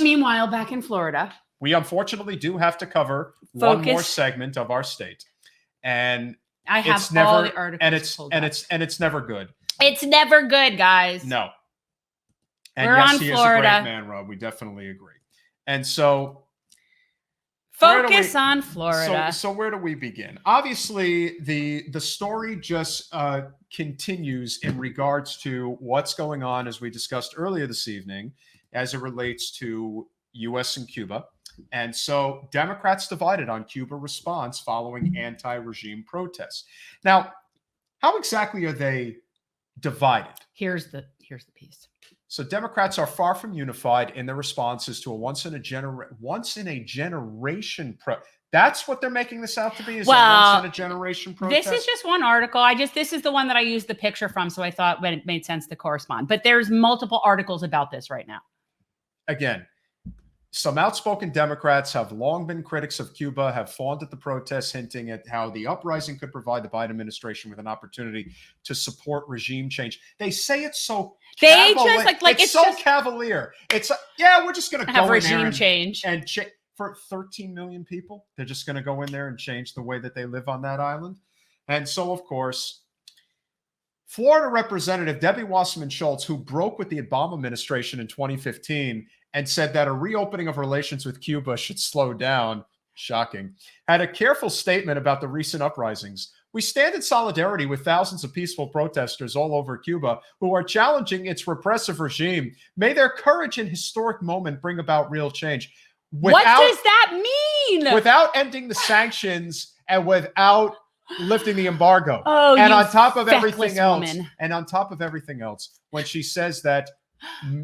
meanwhile, back in Florida, we unfortunately do have to cover one more segment of our state, and I have all the articles, and it's never good. It's never good, guys. No. And we're yes, on he Florida. is a great man, Rob. We definitely agree. And so, focus on Florida. So where do we begin? Obviously, the story just continues in regards to what's going on, as we discussed earlier this evening, as it relates to U.S. and Cuba. And so Democrats divided on Cuba response following anti-regime protests. Now, how exactly are they divided? Here's the piece. So Democrats are far from unified in their responses to a once in a generation That's what they're making this out to be, is a once in a generation protest. This is just one article. This is the one that I used the picture from, so I thought it made sense to correspond. But there's multiple articles about this right now. Again, some outspoken Democrats have long been critics of Cuba, have fawned at the protests, hinting at how the uprising could provide the Biden administration with an opportunity to support regime change. They say it's so it's so cavalier. It's we're just going to go in there and for 13 million people. They're just going to go in there and change the way that they live on that island. And so, of course, Florida Representative Debbie Wasserman Schultz, who broke with the Obama administration in 2015 and said that a reopening of relations with Cuba should slow down, shocking, had a careful statement about the recent uprisings. We stand in solidarity with thousands of peaceful protesters all over Cuba who are challenging its repressive regime. May their courage and historic moment bring about real change. What does that mean? Without ending the sanctions and without lifting the embargo. Oh, and on top of everything else, when she says that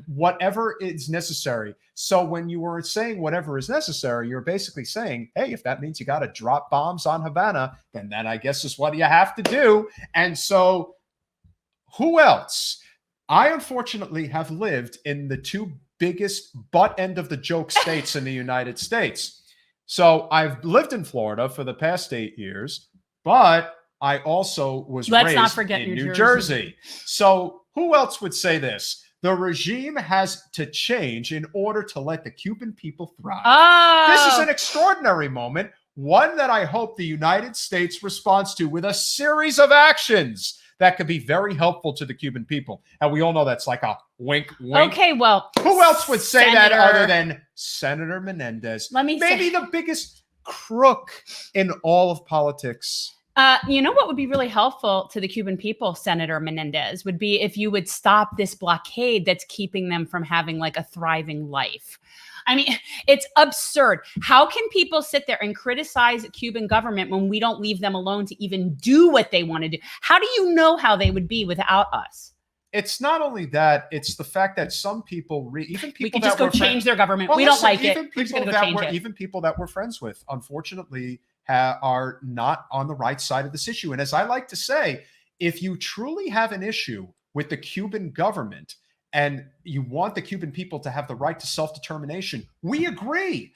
whatever is necessary. So when you were saying whatever is necessary, you're basically saying, hey, if that means you got to drop bombs on Havana, then that, I guess, is what you have to do. And so who else? I unfortunately have lived in the two biggest butt end of the joke states in the United States. So I've lived in Florida for the past 8 years, but I also was raised in New Jersey. So who else would say this? The regime has to change in order to let the Cuban people thrive. Oh. This is an extraordinary moment, one that I hope the United States responds to with a series of actions that could be very helpful to the Cuban people. And we all know that's like a wink, wink. Okay, well, who else would say that other than Senator Menendez? Maybe the biggest crook in all of politics. You know what would be really helpful to the Cuban people, Senator Menendez, would be if you would stop this blockade that's keeping them from having like a thriving life. I mean, it's absurd. How can people sit there and criticize the Cuban government when we don't leave them alone to even do what they want to do? How do you know how they would be without us? It's not only that, it's the fact that some people, even people we can just go change their government. Well, we don't like it. Even people that we're friends with, unfortunately, are not on the right side of this issue. And as I like to say, if you truly have an issue with the Cuban government and you want the Cuban people to have the right to self-determination, we agree.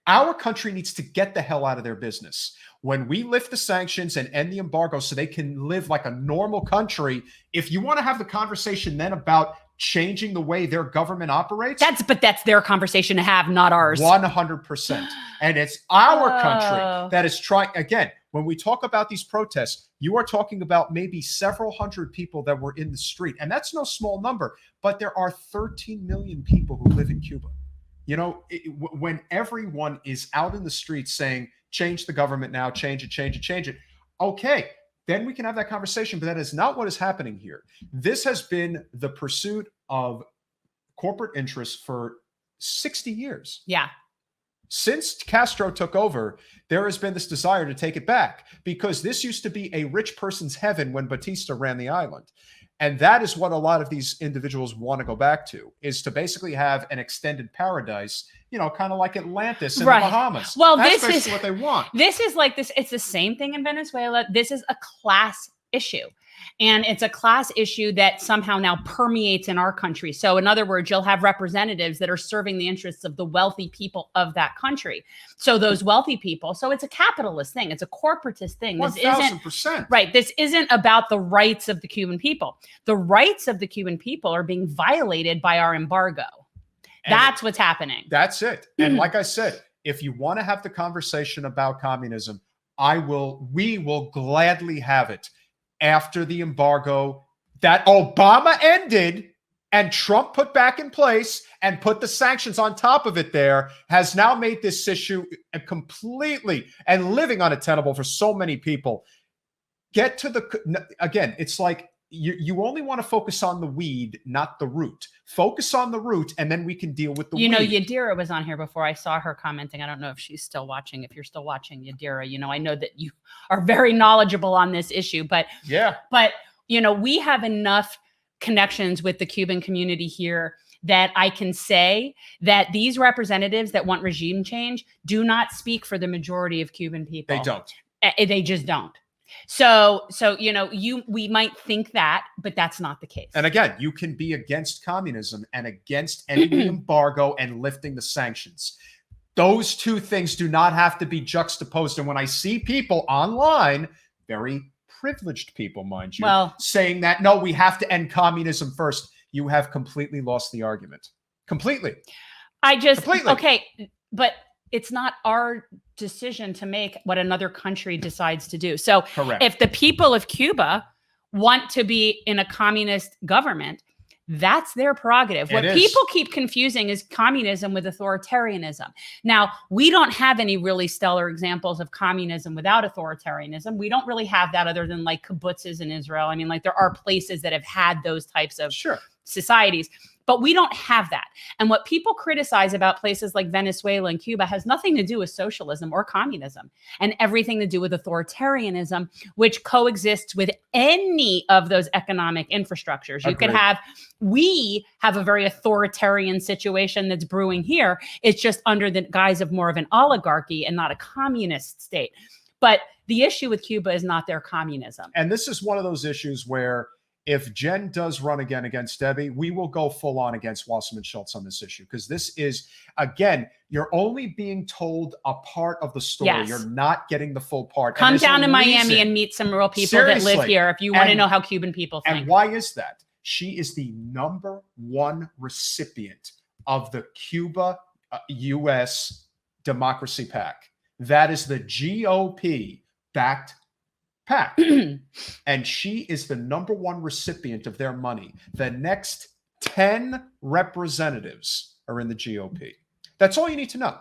Our country needs to get the hell out of their business. When we lift the sanctions and end the embargo so they can live like a normal country, if you want to have the conversation then about changing the way their government operates. That's their conversation to have, not ours. 100%. And it's our country that is trying. Again, when we talk about these protests, you are talking about maybe several hundred people that were in the street. And that's no small number, but there are 13 million people who live in Cuba. You know, when everyone is out in the streets saying, change the government now, change it. Okay. Then we can have that conversation, but that is not what is happening here. This has been the pursuit of corporate interests for 60 years. Yeah. Since Castro took over, there has been this desire to take it back because this used to be a rich person's heaven when Batista ran the island. And that is what a lot of these individuals want to go back to, is to basically have an extended paradise, you know, kind of like Atlantis in the Bahamas. Well, that's basically what they want. This is like this. It's the same thing in Venezuela. This is a class issue. And it's a class issue that somehow now permeates in our country. So in other words, you'll have representatives that are serving the interests of the wealthy people of that country. So those wealthy people, so it's a capitalist thing. It's a corporatist thing. 1,000%. Right. This isn't about the rights of the Cuban people. The rights of the Cuban people are being violated by our embargo. That's what's happening. That's it. And like I said, if you want to have the conversation about communism, we will gladly have it after the embargo that Obama ended and Trump put back in place and put the sanctions on top of it there has now made this issue completely and living untenable for so many people. Get to again, it's like you only want to focus on the weed, not the root. Focus on the root, and then we can deal with the weed. You know, Yadira was on here before. I saw her commenting. I don't know if she's still watching. If you're still watching, Yadira, you know, I know that you are very knowledgeable on this issue, but you know, we have enough connections with the Cuban community here that I can say that these representatives that want regime change do not speak for the majority of Cuban people. They don't. They just don't. So you know, we might think that, but that's not the case. And again, you can be against communism and against ending the embargo and lifting the sanctions. Those two things do not have to be juxtaposed. And when I see people online, very privileged people, mind you, saying that, no, we have to end communism first, you have completely lost the argument. Completely. Okay, but it's not our decision to make what another country decides to do. So if the people of Cuba want to be in a communist government, that's their prerogative. What people keep confusing is communism with authoritarianism. Now, we don't have any really stellar examples of communism without authoritarianism. We don't really have that other than like kibbutzes in Israel. I mean, like there are places that have had those types of societies, but we don't have that. And what people criticize about places like Venezuela and Cuba has nothing to do with socialism or communism and everything to do with authoritarianism, which coexists with any of those economic infrastructures. You could have, we have a very authoritarian situation that's brewing here. It's just under the guise of more of an oligarchy and not a communist state. But the issue with Cuba is not their communism. And this is one of those issues where if Jen does run again against Debbie, we will go full on against Wasserman Schultz on this issue. Because this is, again, you're only being told a part of the story. Yes. You're not getting the full part. Come down to Miami and meet some real people that live here if you want to know how Cuban people think. And why is that? She is the #1 recipient of the Cuba-U.S. Democracy PAC. That is the GOP-backed PAC. And she is the #1 recipient of their money. The next 10 representatives are in the GOP. That's all you need to know.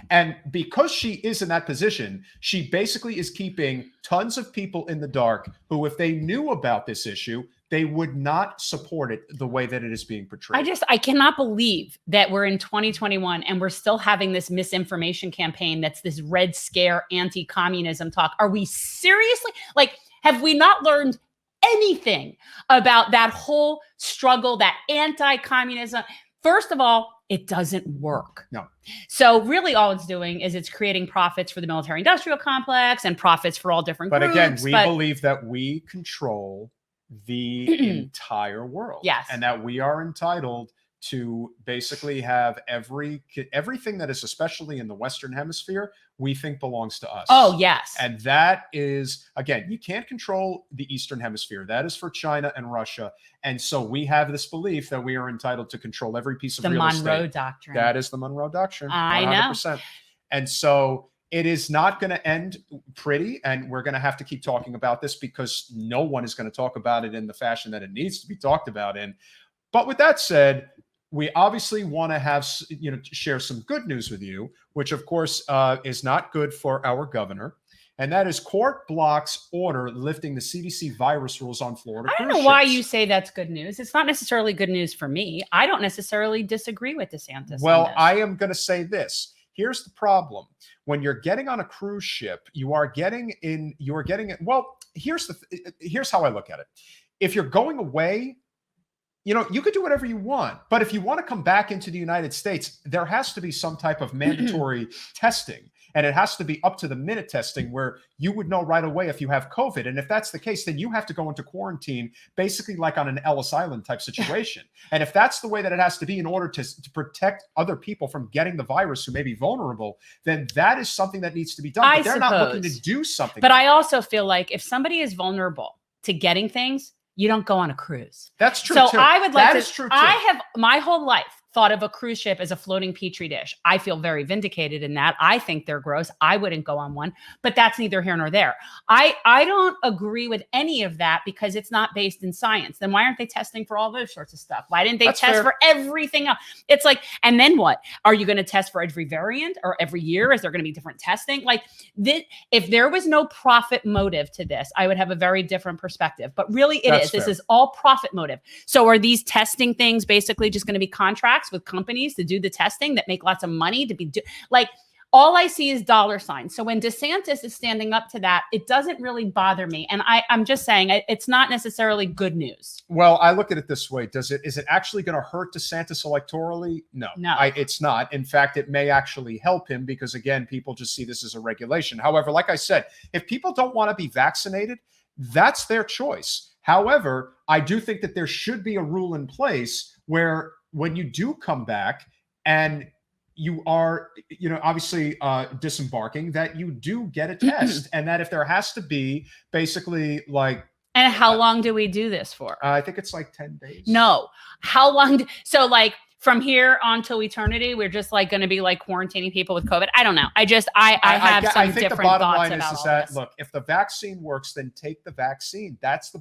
And because she is in that position, she basically is keeping tons of people in the dark who, if they knew about this issue, they would not support it the way that it is being portrayed. I cannot believe that we're in 2021 and we're still having this misinformation campaign that's this Red Scare anti-communism talk. Are we seriously, like, have we not learned anything about that whole struggle, that anti-communism? First of all, it doesn't work. No. So really all it's doing is it's creating profits for the military industrial complex and profits for all different groups. But again, we believe that we control the entire world. Yes. And that we are entitled to basically have everything that is, especially in the Western Hemisphere, we think belongs to us. Oh, yes. And that is, again, you can't control the Eastern Hemisphere. That is for China and Russia. And so we have this belief that we are entitled to control every piece of real estate. The Monroe Doctrine. That is the Monroe Doctrine. I 100%. know. And so it is not going to end pretty, and we're going to have to keep talking about this because no one is going to talk about it in the fashion that it needs to be talked about in. But with that said, we obviously want to have, share some good news with you, which of course is not good for our governor. And that is court blocks order lifting the CDC virus rules on Florida. I don't know why you say that's good news. It's not necessarily good news for me. I don't necessarily disagree with DeSantis. Well, I am going to say this. Here's the problem. When you're getting on a cruise ship, well, here's how I look at it. If you're going away, you could do whatever you want. But if you want to come back into the United States, there has to be some type of mandatory testing. And it has to be up to the minute testing where you would know right away if you have COVID. And if that's the case, then you have to go into quarantine, basically like on an Ellis Island type situation. And if that's the way that it has to be in order to protect other people from getting the virus who may be vulnerable, then that is something that needs to be done. But they're not looking to do something. But I also feel like if somebody is vulnerable to getting things, you don't go on a cruise. That's true. So too. I would like That is true too. I have my whole life thought of a cruise ship as a floating petri dish. I feel very vindicated in that. I think they're gross. I wouldn't go on one, but that's neither here nor there. I don't agree with any of that because it's not based in science. Then why aren't they testing for all those sorts of stuff? Why didn't they That's test fair. for everything else? It's like, and then what? Are you going to test for every variant or every year? Is there going to be different testing? Like this, if there was no profit motive to this, I would have a very different perspective. But really it That's is. This fair. is all profit motive. So are these testing things basically just going to be contracts with companies to do the testing that make lots of money to be like, all I see is dollar signs. So when DeSantis is standing up to that, it doesn't really bother me. And I'm just saying it's not necessarily good news. Well, I look at it this way. Is it actually going to hurt DeSantis electorally? No, it's not. In fact, it may actually help him because, again, people just see this as a regulation. However, like I said, if people don't want to be vaccinated, that's their choice. However, I do think that there should be a rule in place where when you do come back and you are, obviously disembarking, that you do get a test, and that if there has to be basically like. And how long do we do this for? I think it's like 10 days. No, how long? So like from here on till eternity, we're just like going to be like quarantining people with COVID. I don't know. I have some different thoughts about all this. I think the bottom line is that look, if the vaccine works, then take the vaccine. That's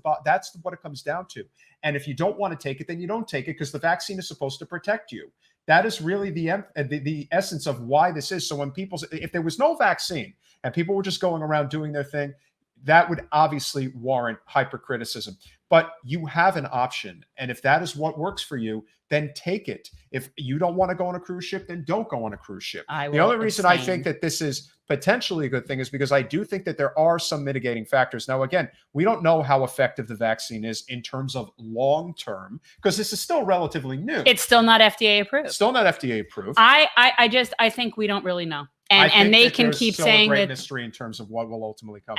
what it comes down to. And if you don't want to take it, then you don't take it because the vaccine is supposed to protect you. That is really the essence of why this is. So when if there was no vaccine and people were just going around doing their thing, that would obviously warrant hypercriticism. But you have an option. And if that is what works for you, then take it. If you don't want to go on a cruise ship, then don't go on a cruise ship. The only reason I think that this is potentially a good thing is because I do think that there are some mitigating factors. Now, again, we don't know how effective the vaccine is in terms of long term, because this is still relatively new. It's still not FDA approved. Still not FDA approved. I think we don't really know. And they can keep saying that mystery in terms of what will ultimately come.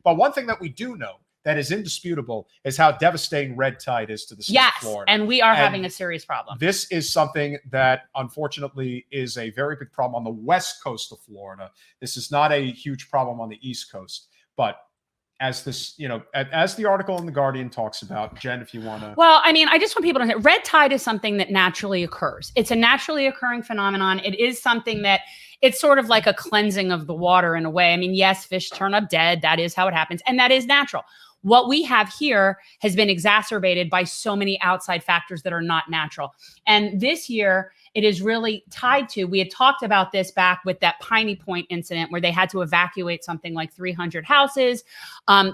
But one thing that we do know that is indisputable is how devastating red tide is to the state of Florida. And we are having a serious problem. This is something that unfortunately is a very big problem on the west coast of Florida. This is not a huge problem on the east coast. But as this, as the article in The Guardian talks about, Jen, if you want to. Well, I mean, I just want people to know red tide is something that naturally occurs. It's a naturally occurring phenomenon. It is something that it's sort of like a cleansing of the water in a way. I mean, yes, fish turn up dead. That is how it happens. And that is natural. What we have here has been exacerbated by so many outside factors that are not natural. And this year, it is really tied to, we had talked about this back with that Piney Point incident where they had to evacuate something like 300 houses.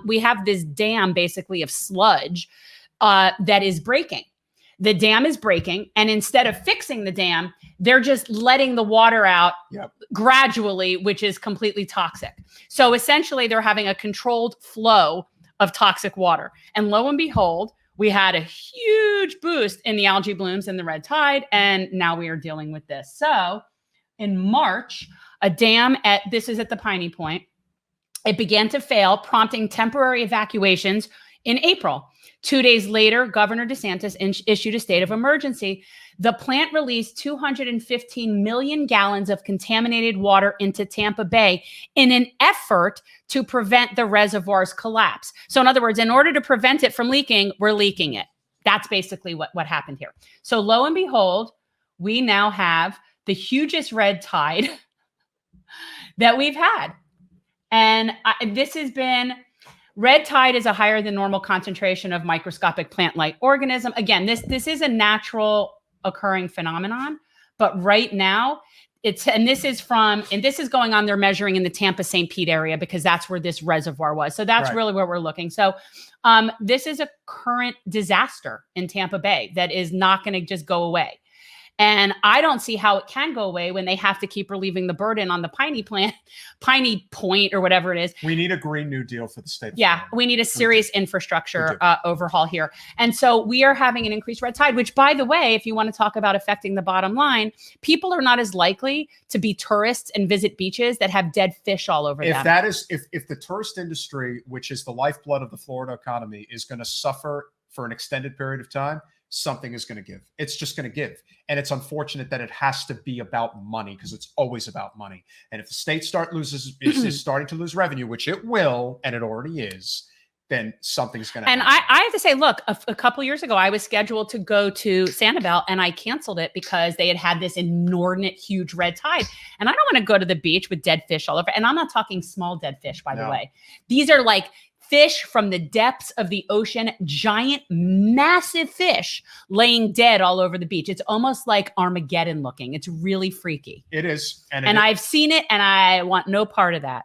We have this dam basically of sludge that is breaking. The dam is breaking, and instead of fixing the dam, they're just letting the water out gradually, which is completely toxic. So essentially, they're having a controlled flow of toxic water. And lo and behold, we had a huge boost in the algae blooms and the red tide, and now we are dealing with this. So in March, a dam this is at the Piney Point, it began to fail, prompting temporary evacuations in April. 2 days later, Governor DeSantis issued a state of emergency. The plant released 215 million gallons of contaminated water into Tampa Bay in an effort to prevent the reservoir's collapse. So in other words, in order to prevent it from leaking, we're leaking it. That's basically what happened here. So lo and behold, we now have the hugest red tide that we've had. And this has been... Red tide is a higher than normal concentration of microscopic plant-like organism. Again, this is a natural occurring phenomenon, but right now this is going on, they're measuring in the Tampa St. Pete area because that's where this reservoir was. So that's really where we're looking. So this is a current disaster in Tampa Bay that is not going to just go away. And I don't see how it can go away when they have to keep relieving the burden on the Piney Point or whatever it is. We need a Green New Deal for the state. Yeah, we need a serious infrastructure overhaul here. And so we are having an increased red tide, which, by the way, if you want to talk about affecting the bottom line, people are not as likely to be tourists and visit beaches that have dead fish all over them. If the tourist industry, which is the lifeblood of the Florida economy, is going to suffer for an extended period of time, something is going to give. It's just going to give. And it's unfortunate that it has to be about money because it's always about money. And if the state is starting to lose revenue, which it will, and it already is, then something's going to happen. And I have to say, look, a couple years ago, I was scheduled to go to Sanibel and I canceled it because they had this inordinate, huge red tide. And I don't want to go to the beach with dead fish all over. And I'm not talking small dead fish, by the way. These are like fish from the depths of the ocean, giant, massive fish laying dead all over the beach. It's almost like Armageddon looking. It's really freaky. It is. And I've seen it and I want no part of that.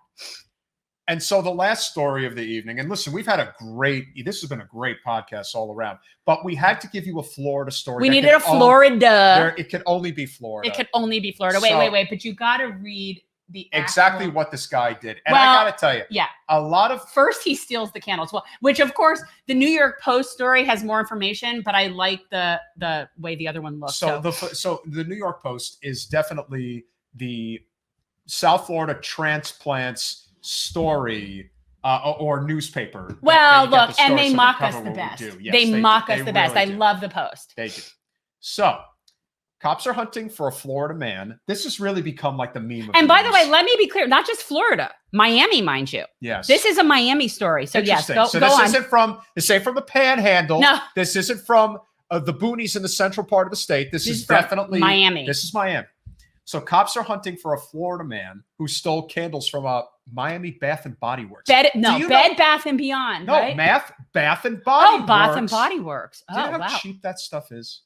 And so the last story of the evening, and listen, this has been a great podcast all around, but we had to give you a Florida story. We needed a Florida. It could only be Florida. It could only be Florida. Wait, but you got to read the exactly what this guy did. And I got to tell you, a lot of... First, he steals the candles. Well, which of course, the New York Post story has more information, but I like the way the other one looks. So the New York Post is definitely the South Florida transplants story or newspaper. Well, look, and they mock us the best. Yes, they mock us the best. Really I love the Post. They do. So, cops are hunting for a Florida man. This has really become like the meme. And by the way, let me be clear, not just Florida, Miami, mind you. Yes. This is a Miami story. So yes, go this on. This ain't from the Panhandle. No. This isn't from the boonies in the central part of the state. This is definitely Miami. This is Miami. So cops are hunting for a Florida man who stole candles from a Miami Bath and Body Works. Bed Bath and Beyond. No, right? Bath and Body Works. Oh, Bath and Body Works. Do you know wow. how cheap that stuff is?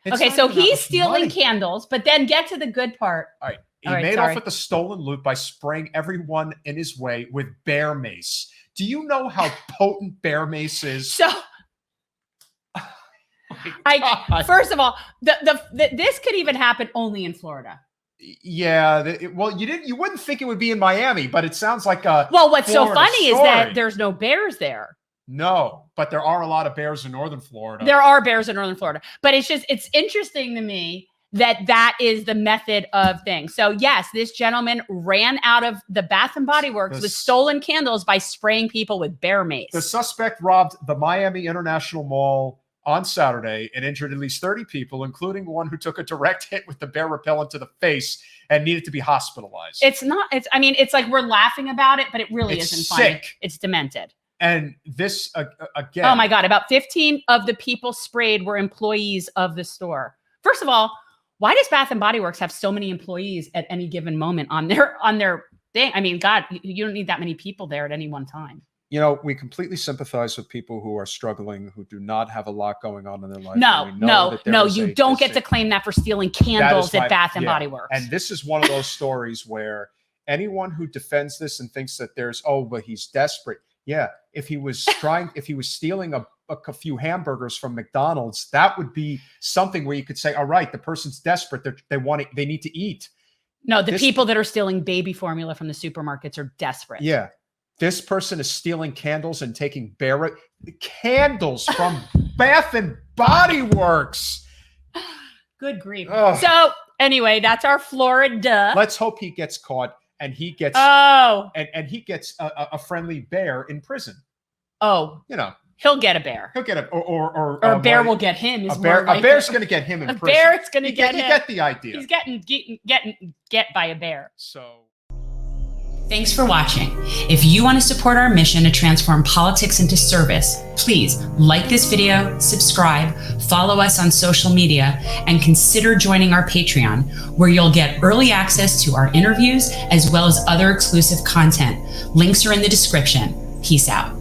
Okay, so he's stealing candles, but then get to the good part. All right. He made off with the stolen loot by spraying everyone in his way with bear mace. Do you know how potent bear mace is? So, first of all, this could even happen only in Florida. Yeah, you wouldn't think it would be in Miami, but it sounds like a what's Florida so funny story. is that there's no bears there. No, but there are a lot of bears in northern Florida. There are bears in northern Florida, but it's interesting to me that is the method of things. So yes, this gentleman ran out of the Bath and Body Works with stolen candles by spraying people with bear mace. The suspect robbed the Miami International Mall on Saturday and injured at least 30 people, including one who took a direct hit with the bear repellent to the face and needed to be hospitalized. It's like we're laughing about it, but it really isn't funny. Sick. It's demented. And this, again. Oh my God, about 15 of the people sprayed were employees of the store. First of all, why does Bath and Body Works have so many employees at any given moment on their thing? I mean, God, you don't need that many people there at any one time. You know, we completely sympathize with people who are struggling, who do not have a lot going on in their life. No, you don't get to claim that for stealing candles at Bath and Body Works. And this is one of those stories where anyone who defends this and thinks that but he's desperate. Yeah, if he was stealing a few hamburgers from McDonald's, that would be something where you could say, all right, the person's desperate. They need to eat. No, people that are stealing baby formula from the supermarkets are desperate. Yeah. This person is stealing candles and taking candles from Bath and Body Works. Good grief. Ugh. So anyway, that's our Florida. Let's hope he gets caught and he gets and he gets a friendly bear in prison. Oh, he'll get a bear. He'll get or a bear will get him. A bear's going to get him in prison. A bear's going to get him. You get the idea. He's getting by a bear. So. Thanks for watching. If you want to support our mission to transform politics into service, please like this video, subscribe, follow us on social media, and consider joining our Patreon, where you'll get early access to our interviews as well as other exclusive content. Links are in the description. Peace out.